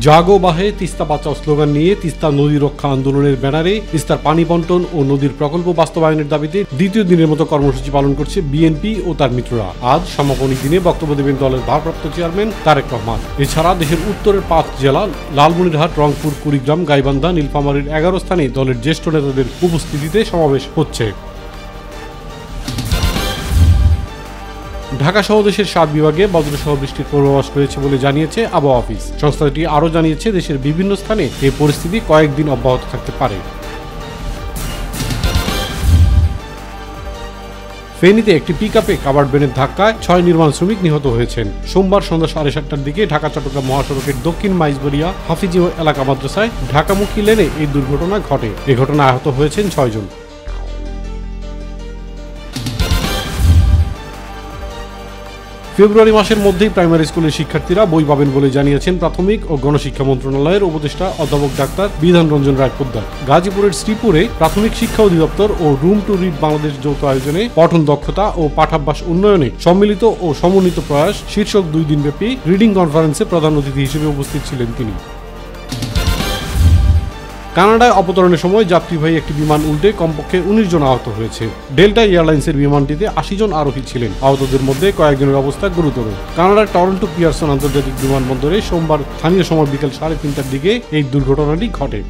জাগো বাহে তিস্তা বাঁচাও স্লোগান নিয়ে তিস্তা নদী রক্ষা আন্দোলনের ব্যানারে তিস্তার পানি বন্টন ও নদীর প্রকল্প বাস্তবায়নের দাবিতে দ্বিতীয় দিনের মতো কর্মসূচি পালন করছে বিএনপি ও তার মিত্ররা। আজ সমাপনী দিনে বক্তব্য দেবেন দলের ভারপ্রাপ্ত চেয়ারম্যান তারেক রহমান। এছাড়া দেশের উত্তরের 5 জেলা লালমনিরহাট, রংপুর, কুড়িগ্রাম, গাইবান্ধা, নীলফামারীর 11 স্থানে দলের জ্যেষ্ঠ নেতাদের উপস্থিতিতে সমাবেশ হচ্ছে। ঢাকা সহ দেশের 7 বিভাগে বজ্রসহ বৃষ্টির পূর্বাভাস রয়েছে বলে জানিয়েছে আবহাওয়া অফিস। সংস্থাটি আরও জানিয়েছে দেশের বিভিন্ন স্থানে এই পরিস্থিতি কয়েকদিন অব্যাহত থাকতে পারে। ফেনীতে একটি পিকআপে কাভার্ড ভ্যানের ধাক্কায় 6 নির্মাণ শ্রমিক নিহত হয়েছেন। সোমবার সন্ধ্যা 7:30টার দিকে ঢাকা চট্টগ্রাম মহাসড়কের দক্ষিণ মাইজবরিয়া হাফিজি এলাকা মাদ্রাসায় ঢাকামুখী লেনে এই দুর্ঘটনা ঘটে। এ ঘটনায় আহত হয়েছেন 6 জন। ফেব্রুয়ারি মাসের মধ্যেই প্রাইমারি স্কুলের শিক্ষার্থীরা বই পাবেন বলে জানিয়েছেন প্রাথমিক ও গণশিক্ষা মন্ত্রণালয়ের উপদেষ্টা অধ্যাপক ডাক্তার বিধান রঞ্জন রায় পোদ্দার। গাজীপুরের শ্রীপুরে প্রাথমিক শিক্ষা অধিদপ্তর ও রুম টু রিড বাংলাদেশ যৌথ আয়োজনে পঠন দক্ষতা ও পাঠাভ্যাস উন্নয়নে সম্মিলিত ও সমন্বিত প্রয়াস শীর্ষক 2 দিনব্যাপী রিডিং কনফারেন্সে প্রধান অতিথি হিসেবে উপস্থিত ছিলেন তিনি। কানাডায় অবতরণের সময় যাত্রীবাহী একটি বিমান উল্টে কমপক্ষে 19 জন আহত হয়েছে। ডেল্টা এয়ারলাইন্সের বিমানটিতে 80 জন আরোহী ছিলেন। আহতদের মধ্যে কয়েকজনের অবস্থা গুরুতর। কানাডার টরন্টো পিয়ারসন আন্তর্জাতিক বিমানবন্দরে সোমবার স্থানীয় সময় বিকেল 3:30টার দিকে এই দুর্ঘটনাটি ঘটে।